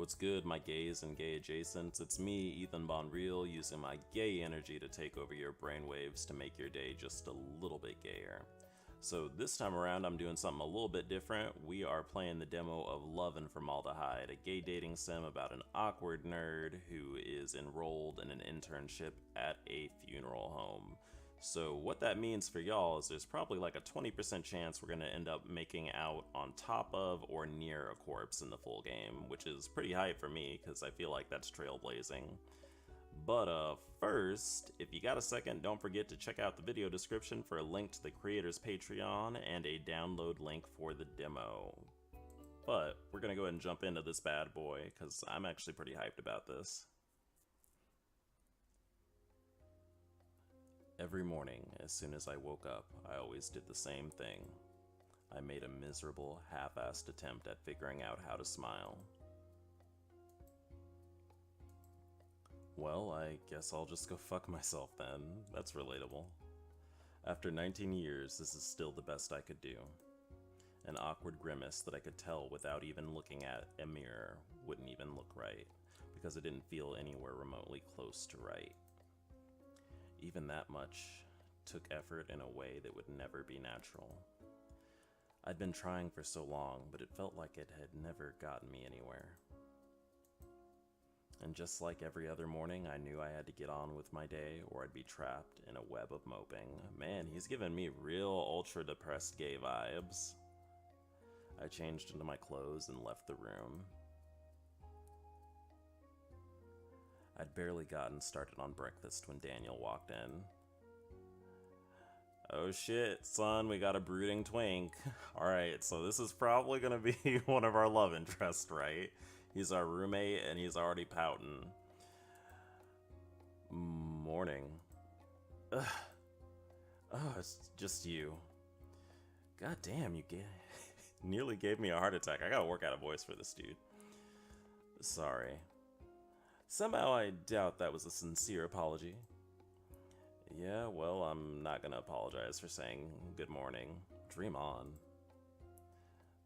What's good, my gays and gay adjacents? It's me, Ethan Bonreal, using my gay energy to take over your brainwaves to make your day just a little bit gayer. So this time around, I'm doing something a little bit different. We are playing the demo of Love and Formaldehyde, a gay dating sim about an awkward nerd who is enrolled in an internship at a funeral home. So what that means for y'all is there's probably like a 20% chance we're going to end up making out on top of or near a corpse in the full game, which is pretty high for me because I feel like that's trailblazing. But first, if you got a second, don't forget to check out the video description for a link to the creator's Patreon and a download link for the demo. But we're going to go ahead and jump into this bad boy because I'm actually pretty hyped about this. Every morning, as soon as I woke up, I always did the same thing. I made a miserable, half-assed attempt at figuring out how to smile. Well, I guess I'll just go fuck myself then. That's relatable. After 19 years, this is still the best I could do. An awkward grimace that I could tell without even looking at a mirror wouldn't even look right, because it didn't feel anywhere remotely close to right. Even that much took effort in a way that would never be natural. I'd been trying for so long, but it felt like it had never gotten me anywhere. And just like every other morning, I knew I had to get on with my day or I'd be trapped in a web of moping. Man, he's giving me real ultra-depressed gay vibes. I changed into my clothes and left the room. I'd barely gotten started on breakfast when Daniel walked in. Oh shit, son, we got a brooding twink. Alright, so this is probably gonna be one of our love interests, right? He's our roommate and he's already pouting. Morning. Ugh. Oh, it's just you. God damn, you nearly gave me a heart attack. I gotta work out a voice for this dude. Sorry. Somehow I doubt that was a sincere apology. Yeah, well, I'm not gonna apologize for saying good morning. Dream on.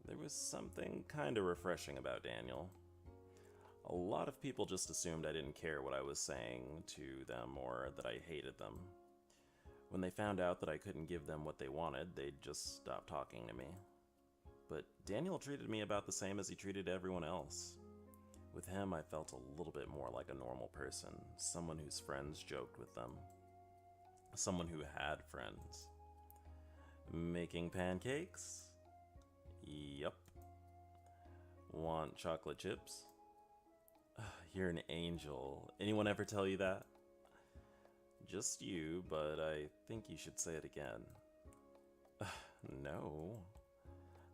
There was something kinda refreshing about Daniel. A lot of people just assumed I didn't care what I was saying to them or that I hated them. When they found out that I couldn't give them what they wanted, they'd just stop talking to me. But Daniel treated me about the same as he treated everyone else. With him, I felt a little bit more like a normal person, someone whose friends joked with them. Someone who had friends. Making pancakes? Yup. Want chocolate chips? You're an angel. Anyone ever tell you that? Just you, but I think you should say it again. No.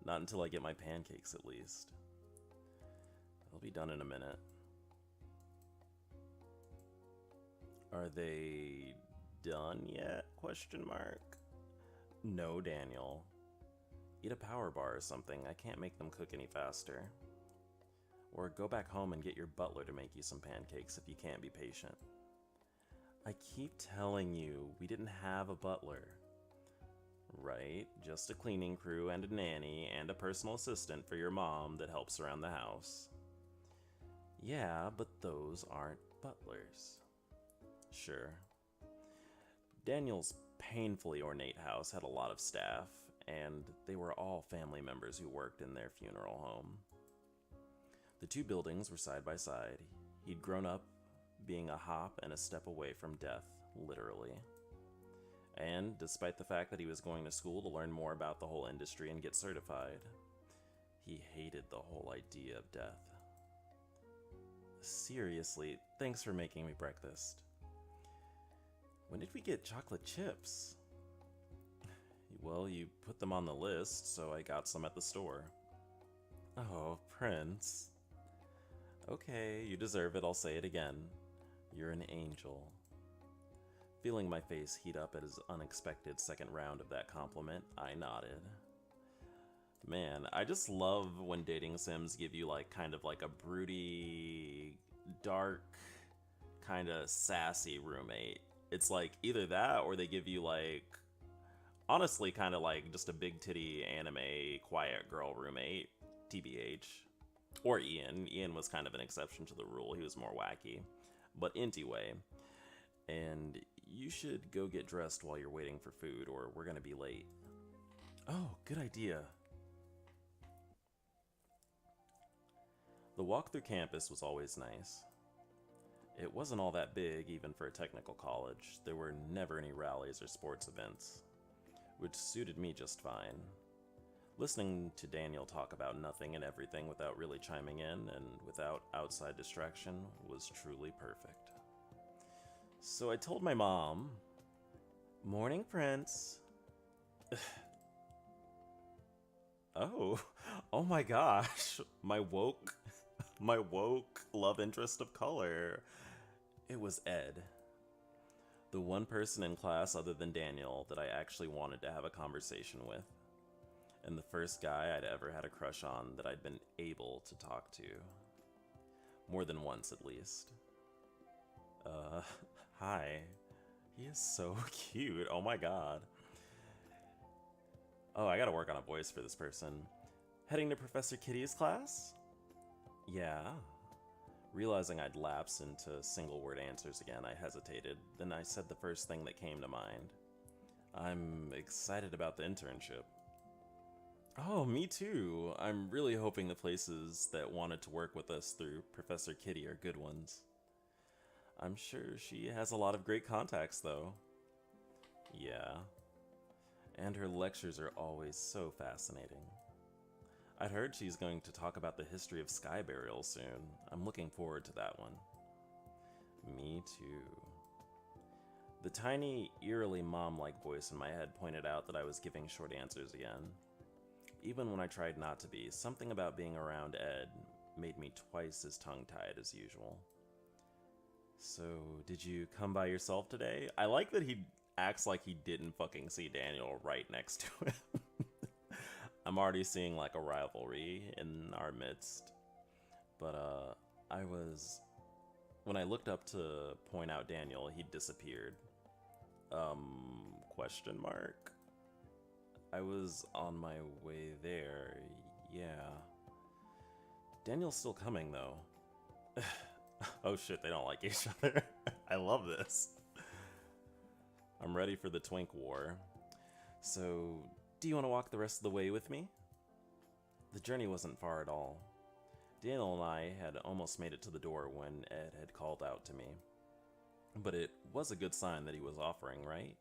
Not until I get my pancakes, at least. They'll be done in a minute. Are they done yet? Question mark. No, Daniel. Eat a power bar or something. I can't make them cook any faster. Or go back home and get your butler to make you some pancakes if you can't be patient. I keep telling you, we didn't have a butler. Right, just a cleaning crew and a nanny and a personal assistant for your mom that helps around the house. Yeah, but those aren't butlers. Sure. Daniel's painfully ornate house had a lot of staff, and they were all family members who worked in their funeral home. The two buildings were side by side. He'd grown up being a hop and a step away from death, literally. And despite the fact that he was going to school to learn more about the whole industry and get certified, he hated the whole idea of death. Seriously, thanks for making me breakfast. When did we get chocolate chips? Well, you put them on the list, so I got some at the store. Oh, Prince. Okay, you deserve it, I'll say it again. You're an angel. Feeling my face heat up at his unexpected second round of that compliment, I nodded. Man, I just love when dating sims give you like kind of like a broody, dark, kind of sassy roommate. It's like either that or they give you like, honestly kind of like just a big titty anime quiet girl roommate, TBH. Or Ian. Ian was kind of an exception to the rule. He was more wacky. But anyway, and you should go get dressed while you're waiting for food, or we're gonna be late. Oh, good idea. The walk through campus was always nice. It wasn't all that big, even for a technical college. There were never any rallies or sports events, which suited me just fine. Listening to Daniel talk about nothing and everything without really chiming in and without outside distraction was truly perfect. So I told my mom, "Morning, Prince." Oh, oh my gosh, my woke love interest of color. It was Ed. The one person in class other than Daniel that I actually wanted to have a conversation with. And the first guy I'd ever had a crush on that I'd been able to talk to. More than once, at least. Hi. He is so cute. Oh my god. Oh, I gotta work on a voice for this person. Heading to Professor Kitty's class? Yeah. Realizing I'd lapse into single-word answers again, I hesitated. Then I said the first thing that came to mind. I'm excited about the internship. Oh, me too. I'm really hoping the places that wanted to work with us through Professor Kitty are good ones. I'm sure she has a lot of great contacts, though. Yeah. And her lectures are always so fascinating. I'd heard she's going to talk about the history of sky burial soon. I'm looking forward to that one. Me too. The tiny, eerily mom-like voice in my head pointed out that I was giving short answers again. Even when I tried not to be, something about being around Ed made me twice as tongue-tied as usual. So, did you come by yourself today? I like that he acts like he didn't fucking see Daniel right next to him. I'm already seeing like a rivalry in our midst. But when I looked up to point out Daniel, he disappeared. Question mark? I was on my way there, yeah. Daniel's still coming though. Oh shit, they don't like each other. I love this. I'm ready for the Twink war. So, do you want to walk the rest of the way with me? The journey wasn't far at all. Daniel and I had almost made it to the door when Ed had called out to me. But it was a good sign that he was offering, right?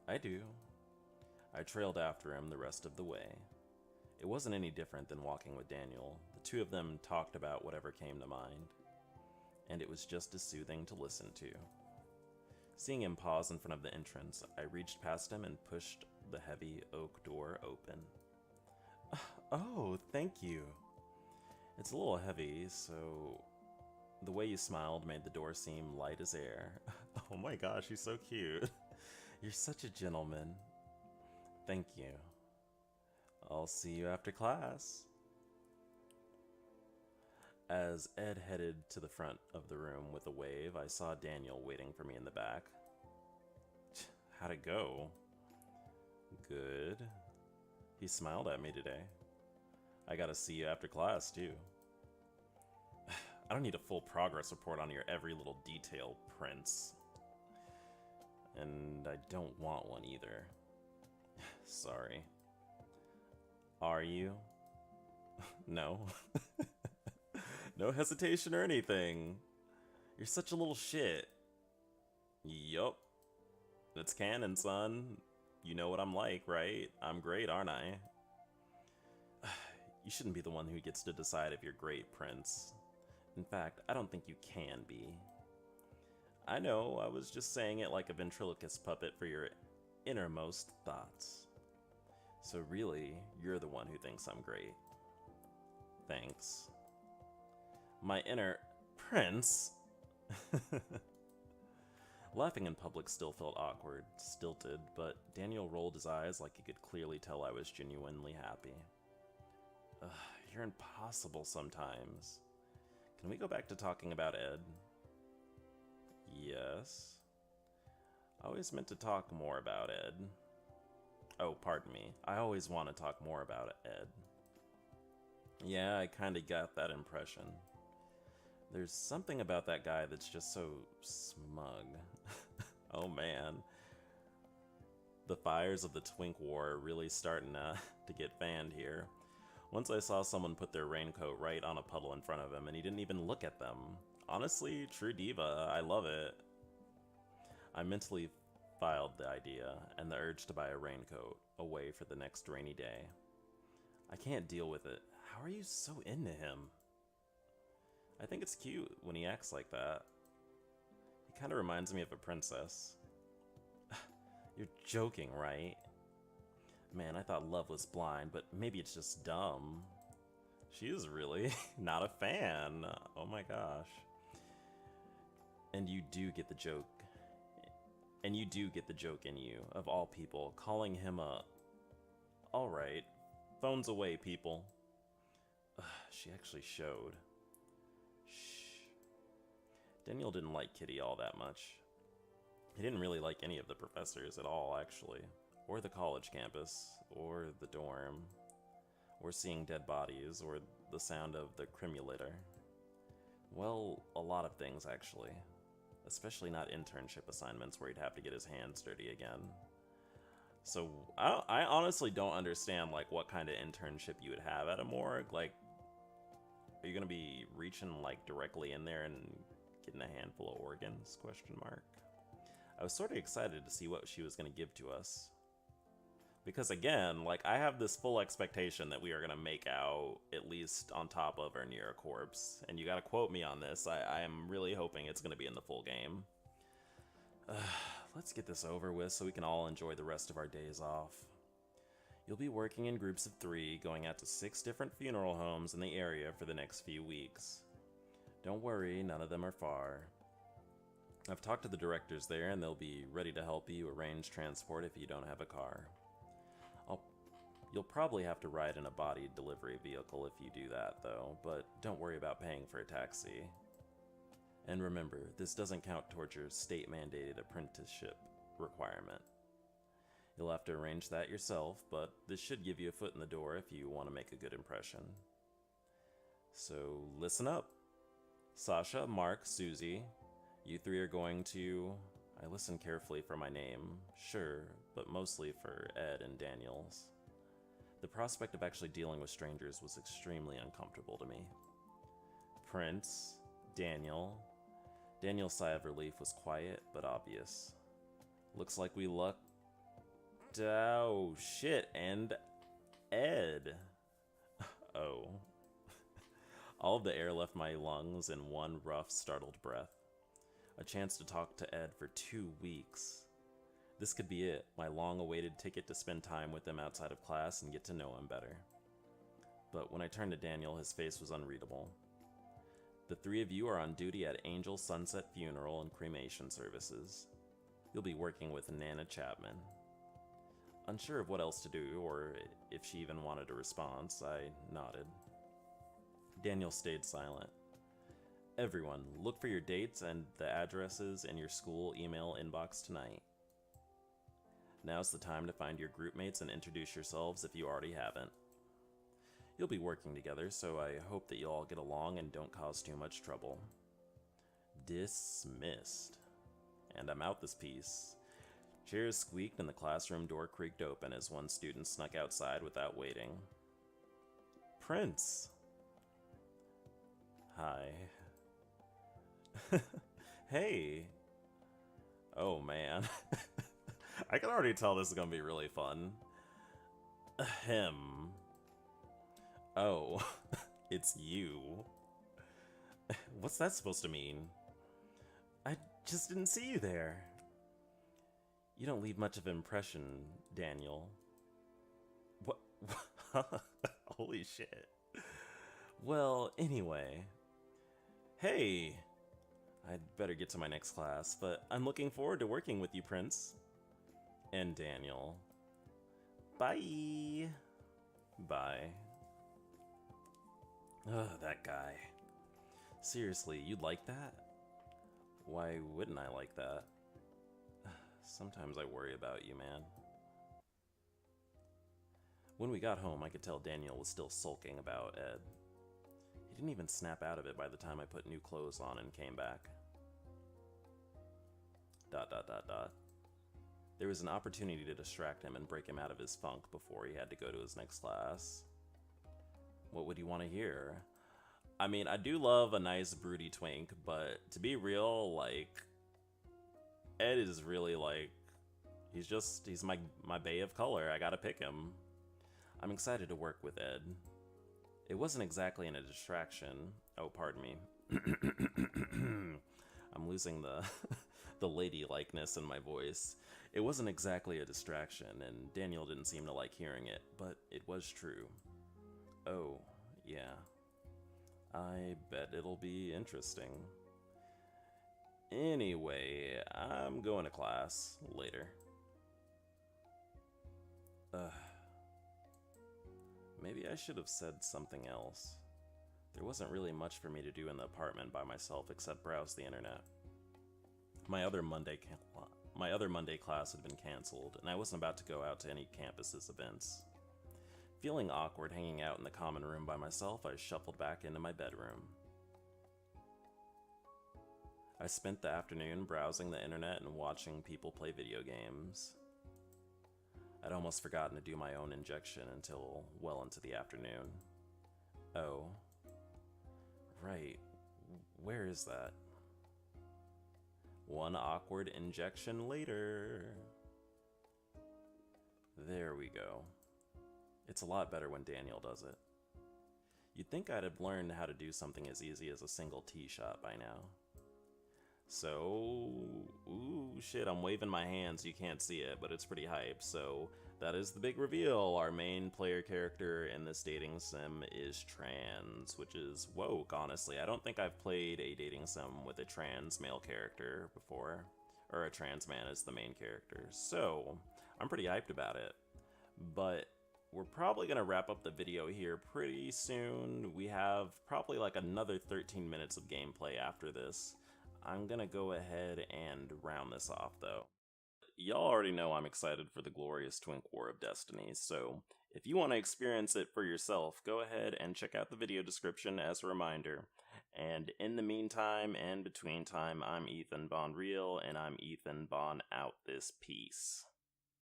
I do. I trailed after him the rest of the way. It wasn't any different than walking with Daniel. The two of them talked about whatever came to mind. And it was just as soothing to listen to. Seeing him pause in front of the entrance, I reached past him and pushed the heavy oak door open. Oh, thank you. It's a little heavy, so the way you smiled made the door seem light as air. Oh my gosh, you're so cute. You're such a gentleman. Thank you. I'll see you after class. As Ed headed to the front of the room with a wave, I saw Daniel waiting for me in the back. How'd it go? Good. He smiled at me today. I gotta see you after class, too. I don't need a full progress report on your every little detail, Prince. And I don't want one either. Sorry. Are you? No. No hesitation or anything. You're such a little shit. Yup. It's canon, son. You know what I'm like, right? I'm great, aren't I? You shouldn't be the one who gets to decide if you're great, Prince. In fact, I don't think you can be. I know, I was just saying it like a ventriloquist puppet for your innermost thoughts. So really, you're the one who thinks I'm great. Thanks. My inner Prince. Laughing in public still felt awkward, stilted, but Daniel rolled his eyes like he could clearly tell I was genuinely happy. Ugh, you're impossible sometimes. Can we go back to talking about Ed? Yes. I always meant to talk more about Ed. Oh, pardon me. I always want to talk more about Ed. Yeah, I kinda got that impression. There's something about that guy that's just so smug. Oh man. The fires of the Twink War are really starting to get fanned here. Once I saw someone put their raincoat right on a puddle in front of him, and he didn't even look at them. Honestly, true diva, I love it. I mentally filed the idea and the urge to buy a raincoat away for the next rainy day. I can't deal with it. How are you so into him? I think it's cute when he acts like that. He kind of reminds me of a princess. You're joking, right? Man, I thought love was blind, but maybe it's just dumb. She is really not a fan. Oh my gosh. And you do get the joke. And you do get the joke in you, of all people, calling him a... Alright, phones away, people. She actually showed. Shh. Daniel didn't like Kitty all that much. He didn't really like any of the professors at all, actually. Or the college campus, or the dorm, or seeing dead bodies, or the sound of the cremulator. Well, a lot of things, actually. Especially not internship assignments where he'd have to get his hands dirty again. So, I honestly don't understand, like, what kind of internship you would have at a morgue. Like, are you gonna be reaching, like, directly in there and getting a handful of organs, question mark? I was sort of excited to see what she was gonna give to us. Because again, like, I have this full expectation that we are gonna make out at least on top of or near a corpse. And you gotta quote me on this. I am really hoping it's gonna be in the full game. Let's get this over with so we can all enjoy the rest of our days off. You'll be working in groups of 3, going out to 6 different funeral homes in the area for the next few weeks. Don't worry, none of them are far. I've talked to the directors there, and they'll be ready to help you arrange transport if you don't have a car. You'll probably have to ride in a body delivery vehicle if you do that, though, but don't worry about paying for a taxi. And remember, this doesn't count towards your state-mandated apprenticeship requirement. You'll have to arrange that yourself, but this should give you a foot in the door if you want to make a good impression. So, listen up. Sasha, Mark, Susie, you 3 are going to... I listen carefully for my name, sure, but mostly for Ed and Daniel's. The prospect of actually dealing with strangers was extremely uncomfortable to me. Prince, Daniel. Daniel's sigh of relief was quiet but obvious. Looks like we lucked... Oh, shit, and Ed. Oh. All of the air left my lungs in one rough, startled breath. A chance to talk to Ed for 2 weeks. This could be it, my long-awaited ticket to spend time with him outside of class and get to know him better. But when I turned to Daniel, his face was unreadable. The 3 of you are on duty at Angel Sunset Funeral and Cremation Services. You'll be working with Nana Chapman. Unsure of what else to do, or if she even wanted a response, I nodded. Daniel stayed silent. Everyone, look for your dates and the addresses in your school email inbox tonight. Now's the time to find your group mates and introduce yourselves if you already haven't. You'll be working together, so I hope that you'll all get along and don't cause too much trouble. Dismissed. And I'm out this piece. Chairs squeaked and the classroom door creaked open as one student snuck outside without waiting. Prince! Hi. Hey! Oh man. I can already tell this is gonna be really fun. Ahem. Oh, it's you. What's that supposed to mean? I just didn't see you there. You don't leave much of an impression, Daniel. What? Holy shit. Well, anyway. Hey! I'd better get to my next class, but I'm looking forward to working with you, Prince. And Daniel. Bye! Bye. Ugh, that guy. Seriously, you'd like that? Why wouldn't I like that? Sometimes I worry about you, man. When we got home, I could tell Daniel was still sulking about Ed. He didn't even snap out of it by the time I put new clothes on and came back. ... There was an opportunity to distract him and break him out of his funk before he had to go to his next class. What would he want to hear? I mean, I do love a nice broody twink, but to be real, like, Ed is really like, he's my bay of color. I gotta pick him. I'm excited to work with Ed. It wasn't exactly a distraction. Oh, pardon me. I'm losing the the ladylikeness in my voice. It wasn't exactly a distraction, and Daniel didn't seem to like hearing it, but it was true. Oh, yeah. I bet it'll be interesting. Anyway, I'm going to class later. Maybe I should have said something else. There wasn't really much for me to do in the apartment by myself except browse the internet. My other Monday class had been canceled, and I wasn't about to go out to any campus's events. Feeling awkward hanging out in the common room by myself, I shuffled back into my bedroom. I spent the afternoon browsing the internet and watching people play video games. I'd almost forgotten to do my own injection until well into the afternoon. Oh. Right. Where is that? One awkward injection later. There we go. It's a lot better when Daniel does it. You'd think I'd have learned how to do something as easy as a single tee shot by now. So, ooh, shit, I'm waving my hands, you can't see it, but it's pretty hype. So, that is the big reveal. Our main player character in this dating sim is trans, which is woke, honestly. I don't think I've played a dating sim with a trans male character before, or a trans man as the main character. So, I'm pretty hyped about it. But we're probably going to wrap up the video here pretty soon. We have probably like another 13 minutes of gameplay after this. I'm gonna go ahead and round this off though. Y'all already know I'm excited for the glorious Twink War of Destiny, so if you want to experience it for yourself, go ahead and check out the video description as a reminder. And in the meantime and between time, I'm Ethan Bonreal, and I'm Ethan Bon out this piece.